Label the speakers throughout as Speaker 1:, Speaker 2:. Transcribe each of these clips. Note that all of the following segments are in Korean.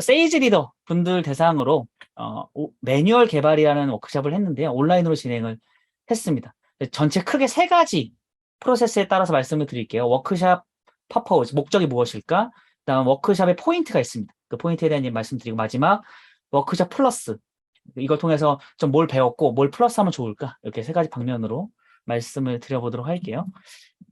Speaker 1: 세이지 리더 분들 대상으로 매뉴얼 개발이라는 워크숍을 했는데요. 온라인으로 진행을 했습니다. 전체 크게 세 가지 프로세스에 따라서 말씀을 드릴게요. 워크숍 퍼포즈, 목적이 무엇일까? 그다음 워크숍의 포인트가 있습니다. 그 포인트에 대한 말씀드리고 마지막 워크숍 플러스, 이걸 통해서 좀 뭘 배웠고 뭘 플러스하면 좋을까? 이렇게 세 가지 방면으로 말씀을 드려보도록 할게요.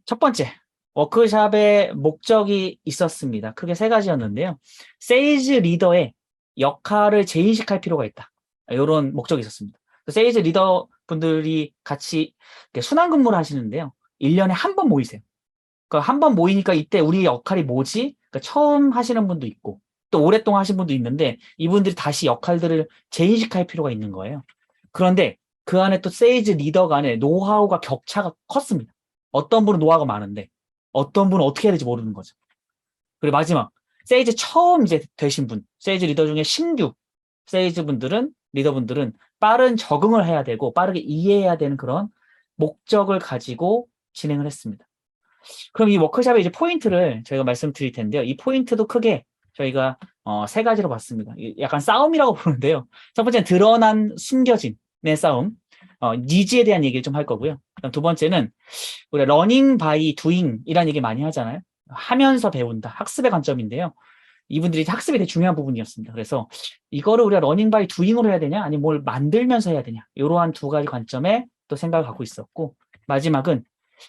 Speaker 1: 첫 번째, 워크숍의 목적이 있었습니다. 크게 세 가지였는데요. 세일즈 리더의 역할을 재인식할 필요가 있다. 이런 목적이 있었습니다. 세일즈 리더 분들이 같이 순환 근무를 하시는데요. 1년에 한 번 모이세요. 그러니까 한 번 모이니까 이때 우리 역할이 뭐지? 그러니까 처음 하시는 분도 있고 또 오랫동안 하신 분도 있는데 이분들이 다시 역할들을 재인식할 필요가 있는 거예요. 그런데 그 안에 또 세일즈 리더 간의 노하우가 격차가 컸습니다. 어떤 분은 노하우가 많은데 어떤 분은 어떻게 해야 될지 모르는 거죠. 그리고 마지막, 세일즈 처음 이제 되신 분, 세일즈 리더 중에 신규 세일즈 분들은, 리더분들은 빠른 적응을 해야 되고 빠르게 이해해야 되는 그런 목적을 가지고 진행을 했습니다. 그럼 이 워크숍의 이제 포인트를 저희가 말씀드릴 텐데요. 이 포인트도 크게 저희가 세 가지로 봤습니다. 약간 싸움이라고 부르는데요. 첫 번째는 드러난 숨겨진의 싸움, 니즈에 대한 얘기를 좀 할 거고요. 그럼 두 번째는 우리가 러닝 바이 두잉이라는 얘기 많이 하잖아요. 하면서 배운다, 학습의 관점인데요. 이분들이 학습이 되게 중요한 부분이었습니다. 그래서 이거를 우리가 러닝 바이 두잉으로 해야 되냐, 아니면 뭘 만들면서 해야 되냐, 이러한 두 가지 관점에 또 생각을 갖고 있었고, 마지막은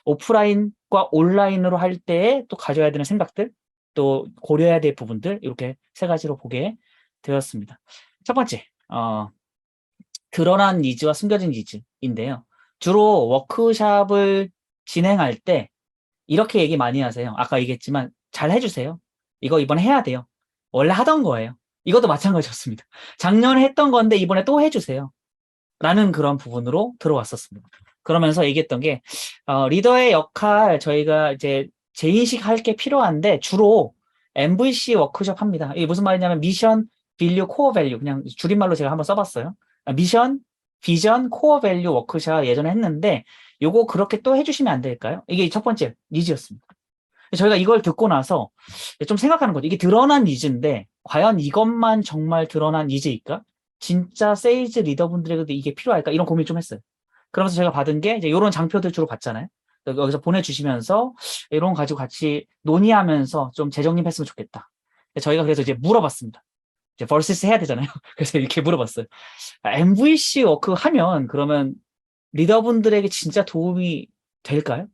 Speaker 1: 오프라인과 온라인으로 할 때에 또 가져야 되는 생각들, 또 고려해야 될 부분들, 이렇게 세 가지로 보게 되었습니다. 첫 번째, 드러난 니즈와 숨겨진 니즈인데요. 주로 워크숍을 진행할 때 이렇게 얘기 많이 하세요. 아까 얘기했지만 잘 해주세요. 이거 이번에 해야 돼요. 원래 하던 거예요. 이것도 마찬가지였습니다. 작년에 했던 건데 이번에 또 해주세요. 라는 그런 부분으로 들어왔었습니다. 그러면서 얘기했던 게 리더의 역할 저희가 이제 재인식할 게 필요한데 주로 MVC 워크숍 합니다. 이게 무슨 말이냐면 미션, 밸류, 코어 밸류, 그냥 줄임말로 제가 한번 써봤어요. 미션, 비전, 코어 밸류 워크숍 예전에 했는데 요거 그렇게 또 해주시면 안 될까요? 이게 첫 번째 니즈였습니다. 저희가 이걸 듣고 나서 좀 생각하는 거죠. 이게 드러난 니즈인데 과연 이것만 정말 드러난 니즈일까? 진짜 세일즈 리더분들에게도 이게 필요할까? 이런 고민 좀 했어요. 그러면서 제가 받은 게 이제 이런 장표들 주로 받잖아요. 여기서 보내주시면서 이런 거 가지고 같이 논의하면서 좀 재정립했으면 좋겠다. 저희가 그래서 이제 물어봤습니다. 이제 vs 해야 되잖아요. 그래서 이렇게 물어봤어요. MVC 워크 하면 그러면 리더분들에게 진짜 도움이 될까요?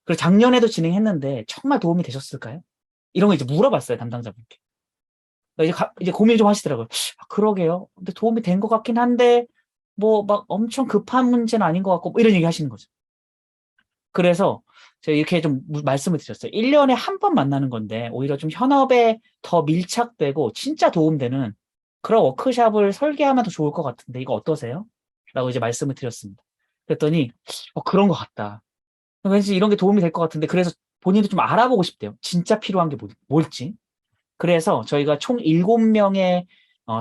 Speaker 1: 그리고 작년에도 진행했는데 정말 도움이 되셨을까요? 이런 거 이제 물어봤어요, 담당자분께. 이제 고민 좀 하시더라고요. 그러게요. 근데 도움이 된 것 같긴 한데, 뭐, 막 엄청 급한 문제는 아닌 것 같고, 뭐 이런 얘기 하시는 거죠. 그래서 제가 이렇게 좀 말씀을 드렸어요. 1년에 한 번 만나는 건데, 오히려 좀 현업에 더 밀착되고, 진짜 도움되는 그런 워크숍을 설계하면 더 좋을 것 같은데, 이거 어떠세요? 라고 이제 말씀을 드렸습니다. 그랬더니, 그런 것 같다. 왠지 이런 게 도움이 될 것 같은데, 그래서 본인도 좀 알아보고 싶대요. 진짜 필요한 게 뭘지. 그래서 저희가 총 7명의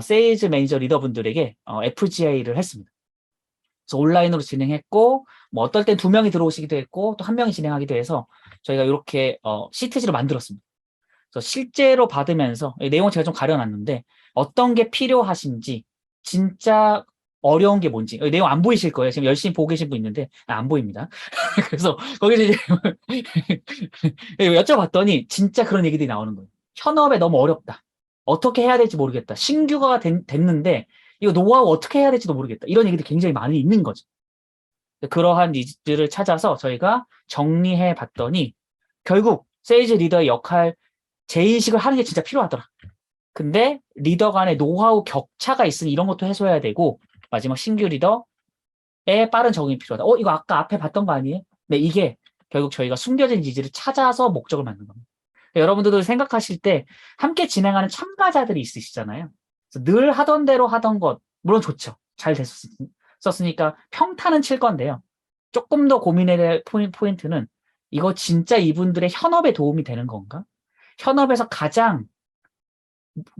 Speaker 1: 세일즈 매니저 리더분들에게 FGA를 했습니다. 그래서 온라인으로 진행했고, 뭐 어떨 땐 2명이 들어오시기도 했고, 또 1명이 진행하기도 해서 저희가 이렇게 시트지를 만들었습니다. 그래서 실제로 받으면서 내용 제가 좀 가려놨는데 어떤 게 필요하신지, 진짜 어려운 게 뭔지, 내용 안 보이실 거예요. 지금 열심히 보고 계신 분 있는데 안 보입니다. 그래서 거기서 이제 여쭤봤더니 진짜 그런 얘기들이 나오는 거예요. 현업에 너무 어렵다. 어떻게 해야 될지 모르겠다. 신규가 됐는데 이거 노하우 어떻게 해야 될지도 모르겠다. 이런 얘기들이 굉장히 많이 있는 거죠. 그러한 니즈를 찾아서 저희가 정리해 봤더니 결국 세일즈 리더의 역할 재인식을 하는 게 진짜 필요하더라. 근데 리더 간의 노하우 격차가 있으니 이런 것도 해소해야 되고, 마지막 신규 리더의 빠른 적응이 필요하다. 이거 아까 앞에 봤던 거 아니에요? 네, 이게 결국 저희가 숨겨진 니즈를 찾아서 목적을 만든 겁니다. 여러분들도 생각하실 때 함께 진행하는 참가자들이 있으시잖아요. 그래서 늘 하던 대로 하던 것, 물론 좋죠. 잘 됐었으니까 평타는 칠 건데요. 조금 더 고민해야 될 포인트는 이거 진짜 이분들의 현업에 도움이 되는 건가? 현업에서 가장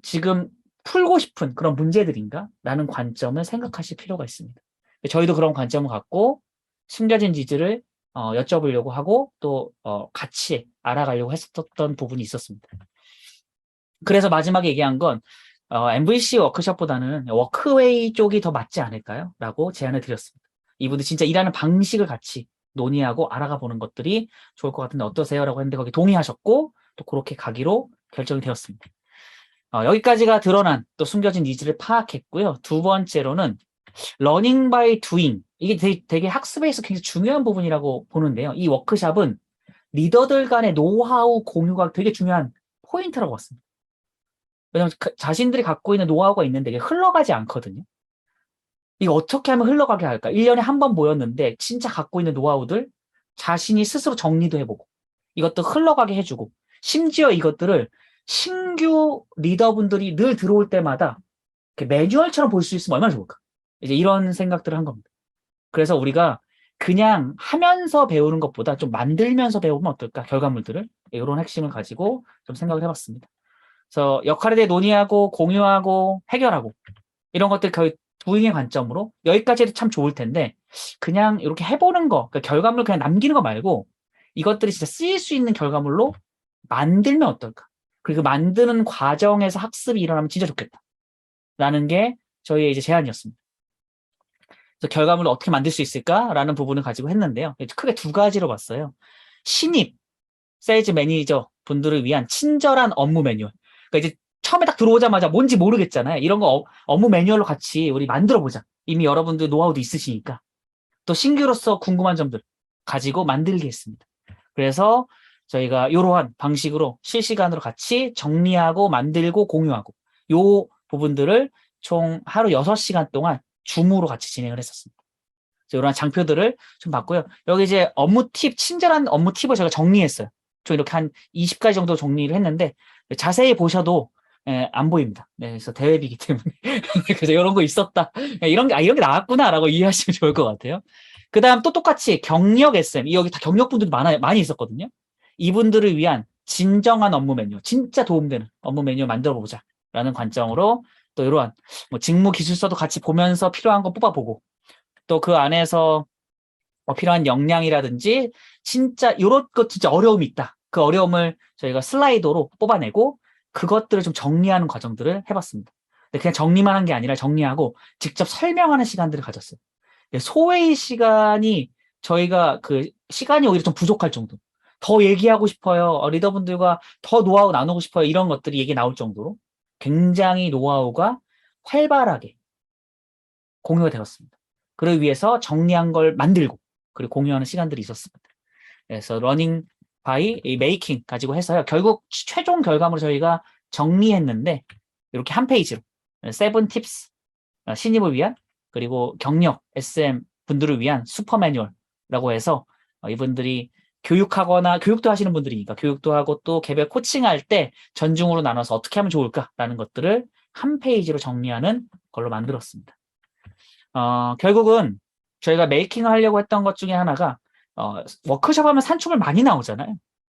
Speaker 1: 지금 풀고 싶은 그런 문제들인가? 라는 관점을 생각하실 필요가 있습니다. 저희도 그런 관점을 갖고 숨겨진 니즈를 여쭤보려고 하고 또 같이 알아가려고 했었던 부분이 있었습니다. 그래서 마지막에 얘기한 건 MVC 워크숍보다는 워크웨이 쪽이 더 맞지 않을까요? 라고 제안을 드렸습니다. 이분들 진짜 일하는 방식을 같이 논의하고 알아가 보는 것들이 좋을 것 같은데 어떠세요? 라고 했는데 거기 동의하셨고 또 그렇게 가기로 결정이 되었습니다. 여기까지가 드러난 또 숨겨진 니즈를 파악했고요. 두 번째로는 러닝 바이 두잉. 이게 되게 학습에 있어서 굉장히 중요한 부분이라고 보는데요. 이 워크숍은 리더들 간의 노하우 공유가 되게 중요한 포인트라고 봤습니다. 왜냐하면 자신들이 갖고 있는 노하우가 있는데 이게 흘러가지 않거든요. 이거 어떻게 하면 흘러가게 할까? 1년에 한 번 모였는데 진짜 갖고 있는 노하우들 자신이 스스로 정리도 해보고 이것도 흘러가게 해주고 심지어 이것들을 신규 리더분들이 늘 들어올 때마다 매뉴얼처럼 볼 수 있으면 얼마나 좋을까? 이제 이런 생각들을 한 겁니다. 그래서 우리가 그냥 하면서 배우는 것보다 좀 만들면서 배우면 어떨까? 결과물들을 이런 핵심을 가지고 좀 생각을 해봤습니다. 그래서 역할에 대해 논의하고 공유하고 해결하고 이런 것들 거의 두잉의 관점으로 여기까지 해도 참 좋을 텐데 그냥 이렇게 해보는 거, 그러니까 결과물 그냥 남기는 거 말고 이것들이 진짜 쓰일 수 있는 결과물로 만들면 어떨까? 그리고 만드는 과정에서 학습이 일어나면 진짜 좋겠다. 라는 게 저희의 이제 제안이었습니다. 그래서 결과물을 어떻게 만들 수 있을까라는 부분을 가지고 했는데요. 크게 두 가지로 봤어요. 신입 세일즈 매니저 분들을 위한 친절한 업무 매뉴얼. 그러니까 이제 처음에 딱 들어오자마자 뭔지 모르겠잖아요. 이런 거 업무 매뉴얼로 같이 우리 만들어 보자. 이미 여러분들 노하우도 있으시니까. 또 신규로서 궁금한 점들 가지고 만들게 했습니다. 그래서 저희가 이러한 방식으로 실시간으로 같이 정리하고 만들고 공유하고 요 부분들을 총 하루 6시간 동안 줌으로 같이 진행을 했었습니다. 이런 장표들을 좀 봤고요. 여기 이제 업무 팁, 친절한 업무 팁을 제가 정리했어요. 저 이렇게 한 20가지 정도 정리를 했는데 자세히 보셔도 안 보입니다. 네, 그래서 대회비기 때문에 그래서 이런 거 있었다. 이런 게 나왔구나라고 이해하시면 좋을 것 같아요. 그다음 또 똑같이 경력 SM 여기 다 경력분들이 많이 있었거든요. 이분들을 위한 진정한 업무 매뉴얼, 진짜 도움되는 업무 매뉴얼 만들어 보자라는 관점으로 또 이러한 뭐 직무 기술서도 같이 보면서 필요한 거 뽑아보고 또 그 안에서 필요한 역량이라든지 진짜 이런 것 진짜 어려움이 있다. 그 어려움을 저희가 슬라이더로 뽑아내고 그것들을 좀 정리하는 과정들을 해봤습니다. 근데 그냥 정리만 한 게 아니라 정리하고 직접 설명하는 시간들을 가졌어요. 소회의 시간이 저희가 그 시간이 오히려 좀 부족할 정도. 더 얘기하고 싶어요. 리더분들과 더 노하우 나누고 싶어요. 이런 것들이 얘기 나올 정도로 굉장히 노하우가 활발하게 공유가 되었습니다. 그러기 위해서 정리한 걸 만들고 그리고 공유하는 시간들이 있었습니다. 그래서 러닝 바이 메이킹 가지고 해서요. 결국 최종 결과물을 저희가 정리했는데 이렇게 한 페이지로 세븐 팁스 신입을 위한 그리고 경력 SM 분들을 위한 슈퍼 매뉴얼이라고 해서 이분들이 교육하거나 교육도 하시는 분들이니까 교육도 하고 또 개별 코칭할 때 전중으로 나눠서 어떻게 하면 좋을까라는 것들을 한 페이지로 정리하는 걸로 만들었습니다. 결국은 저희가 메이킹을 하려고 했던 것 중에 하나가 워크숍 하면 산출물 많이 나오잖아요.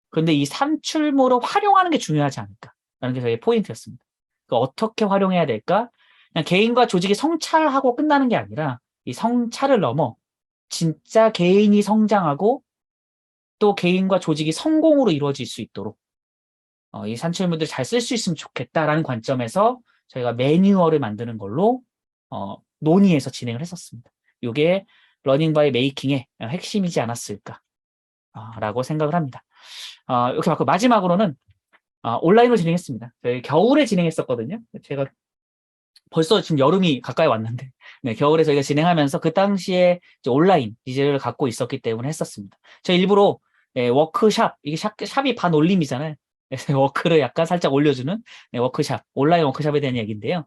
Speaker 1: 그런데 이 산출물을 활용하는 게 중요하지 않을까라는 게 저희의 포인트였습니다. 어떻게 활용해야 될까? 그냥 개인과 조직이 성찰하고 끝나는 게 아니라 이 성찰을 넘어 진짜 개인이 성장하고 또 개인과 조직이 성공으로 이루어질 수 있도록 이 산출물들을 잘 쓸 수 있으면 좋겠다라는 관점에서 저희가 매뉴얼을 만드는 걸로 논의해서 진행을 했었습니다. 이게 러닝 바이 메이킹의 핵심이지 않았을까 라고 생각을 합니다. 이렇게 맞고 마지막으로는 온라인으로 진행했습니다. 저희 겨울에 진행했었거든요. 제가 벌써 지금 여름이 가까이 왔는데 네, 겨울에 저희가 진행하면서 그 당시에 온라인 니즈를 갖고 있었기 때문에 했었습니다. 저 일부러 워크샵, 이게 샵이 반올림이잖아요. 워크를 약간 살짝 올려주는 워크샵, 온라인 워크샵에 대한 얘기인데요.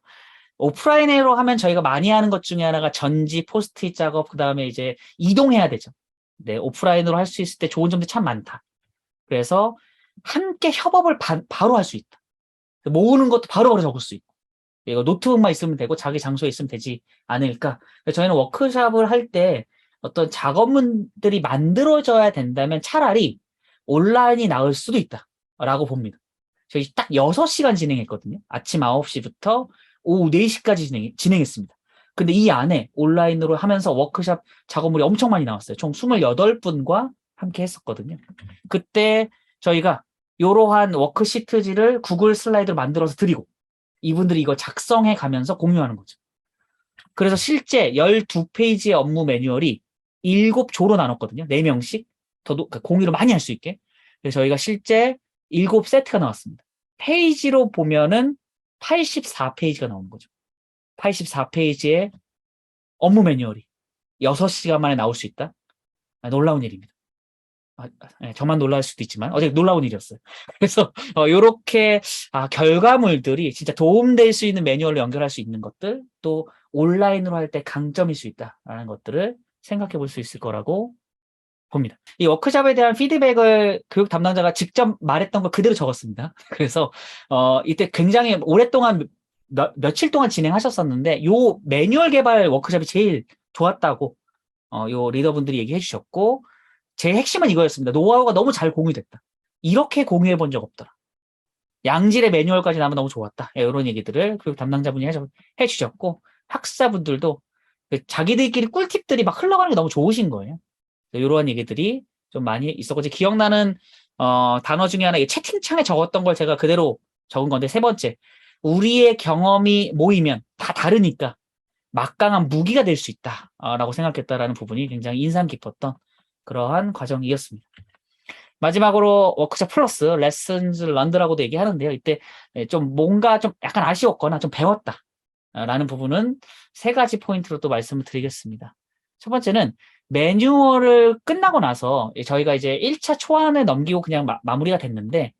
Speaker 1: 오프라인으로 하면 저희가 많이 하는 것 중에 하나가 전지, 포스트잇 작업, 그 다음에 이제 이동해야 되죠. 네, 오프라인으로 할 수 있을 때 좋은 점들이 참 많다. 그래서 함께 협업을 바로 할 수 있다. 모으는 것도 바로바로 적을 수 있고. 이거 노트북만 있으면 되고 자기 장소에 있으면 되지 않을까. 저희는 워크숍을 할 때 어떤 작업문들이 만들어져야 된다면 차라리 온라인이 나을 수도 있다라고 봅니다. 저희 딱 6시간 진행했거든요. 아침 9시부터 오후 4시까지 진행했습니다. 근데 이 안에 온라인으로 하면서 워크숍 작업물이 엄청 많이 나왔어요. 총 28분과 함께 했었거든요. 그때 저희가 이러한 워크시트지를 구글 슬라이드로 만들어서 드리고 이분들이 이걸 작성해 가면서 공유하는 거죠. 그래서 실제 12페이지의 업무 매뉴얼이 7조로 나눴거든요. 4명씩 더 그러니까 공유를 많이 할 수 있게. 그래서 저희가 실제 7세트가 나왔습니다. 페이지로 보면은 84페이지가 나오는 거죠. 84페이지의 업무 매뉴얼이 6시간 만에 나올 수 있다. 놀라운 일입니다. 저만 놀랄 수도 있지만 어제 놀라운 일이었어요. 그래서 요렇게 결과물들이 진짜 도움될 수 있는 매뉴얼로 연결할 수 있는 것들, 또 온라인으로 할 때 강점일 수 있다라는 것들을 생각해 볼 수 있을 거라고 봅니다. 이 워크숍에 대한 피드백을 교육 담당자가 직접 말했던 걸 그대로 적었습니다. 그래서 이때 굉장히 오랫동안 며칠 동안 진행하셨었는데 요 매뉴얼 개발 워크숍이 제일 좋았다고 요 리더분들이 얘기해 주셨고, 제 핵심은 이거였습니다. 노하우가 너무 잘 공유됐다. 이렇게 공유해 본 적 없더라. 양질의 매뉴얼까지 나면 너무 좋았다. 이런 얘기들을 교육 담당자분이 해주셨고, 학사분들도 자기들끼리 꿀팁들이 막 흘러가는 게 너무 좋으신 거예요. 이러한 얘기들이 좀 많이 있었고, 기억나는 단어 중에 하나, 채팅창에 적었던 걸 제가 그대로 적은 건데, 3번째, 우리의 경험이 모이면 다 다르니까 막강한 무기가 될 수 있다라고 생각했다라는 부분이 굉장히 인상 깊었던 그러한 과정이었습니다. 마지막으로 워크숍 플러스 레슨즈 런드라고도 얘기하는데요. 이때 좀 뭔가 좀 약간 아쉬웠거나 좀 배웠다라는 부분은 3가지 포인트로 또 말씀을 드리겠습니다. 첫 번째는 매뉴얼을 끝나고 나서 저희가 이제 1차 초안을 넘기고 그냥 마무리가 됐는데,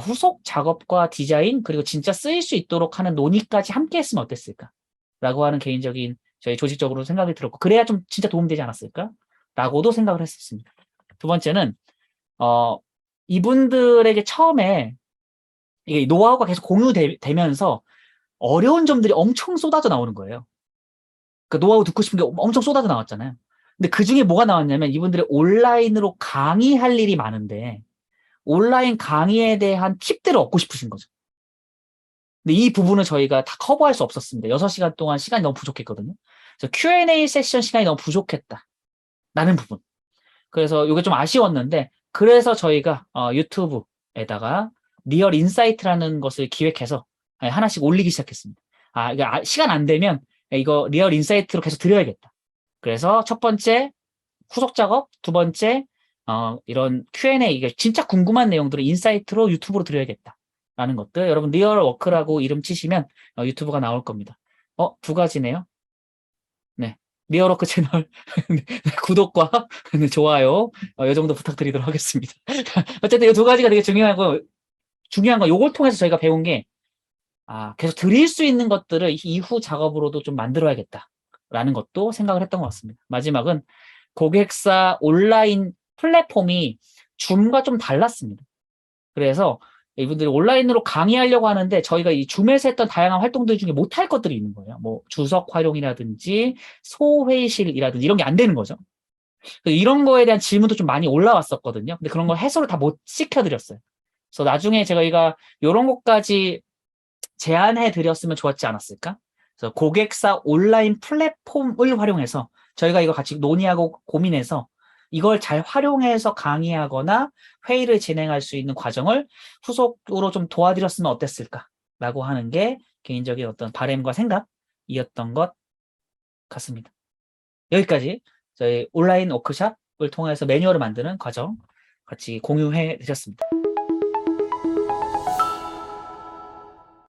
Speaker 1: 후속 작업과 디자인 그리고 진짜 쓰일 수 있도록 하는 논의까지 함께 했으면 어땠을까 라고 하는 개인적인 저희 조직적으로 생각이 들었고, 그래야 좀 진짜 도움되지 않았을까 라고도 생각을 했었습니다. 두 번째는 이분들에게 처음에 이게 노하우가 계속 공유되면서 어려운 점들이 엄청 쏟아져 나오는 거예요. 그 노하우 듣고 싶은 게 엄청 쏟아져 나왔잖아요. 근데 그 중에 뭐가 나왔냐면, 이분들이 온라인으로 강의할 일이 많은데 온라인 강의에 대한 팁들을 얻고 싶으신 거죠. 근데 이 부분을 저희가 다 커버할 수 없었습니다. 6시간 동안 시간이 너무 부족했거든요. 그래서 Q&A 세션 시간이 너무 부족했다 라는 부분. 그래서 이게 좀 아쉬웠는데, 그래서 저희가 유튜브에다가 리얼 인사이트라는 것을 기획해서 하나씩 올리기 시작했습니다. 이게 시간 안 되면 이거 리얼 인사이트로 계속 드려야겠다. 그래서 첫 번째 후속 작업, 두 번째 이런 Q&A, 이게 진짜 궁금한 내용들을 인사이트로 유튜브로 드려야겠다라는 것들, 여러분 리얼 워크라고 이름 치시면 유튜브가 나올 겁니다. 2가지네요. 네. 리얼워크 채널 구독과 좋아요 이 정도 부탁드리도록 하겠습니다. 어쨌든 이 2가지가 되게 중요하고, 중요한 건 요걸 통해서 저희가 배운 게 계속 드릴 수 있는 것들을 이후 작업으로도 좀 만들어야겠다라는 것도 생각을 했던 것 같습니다. 마지막은 고객사 온라인 플랫폼이 줌과 좀 달랐습니다. 그래서 이분들이 온라인으로 강의하려고 하는데 저희가 이 줌에서 했던 다양한 활동들 중에 못할 것들이 있는 거예요. 뭐 주석 활용이라든지 소회의실이라든지 이런 게 안 되는 거죠. 이런 거에 대한 질문도 좀 많이 올라왔었거든요. 근데 그런 걸 해소를 다 못 시켜드렸어요. 그래서 나중에 저희가 이런 것까지 제안해 드렸으면 좋았지 않았을까? 그래서 고객사 온라인 플랫폼을 활용해서 저희가 이거 같이 논의하고 고민해서 이걸 잘 활용해서 강의하거나 회의를 진행할 수 있는 과정을 후속으로 좀 도와드렸으면 어땠을까라고 하는 게 개인적인 어떤 바람과 생각이었던 것 같습니다. 여기까지 저희 온라인 워크숍을 통해서 매뉴얼을 만드는 과정 같이 공유해 드렸습니다.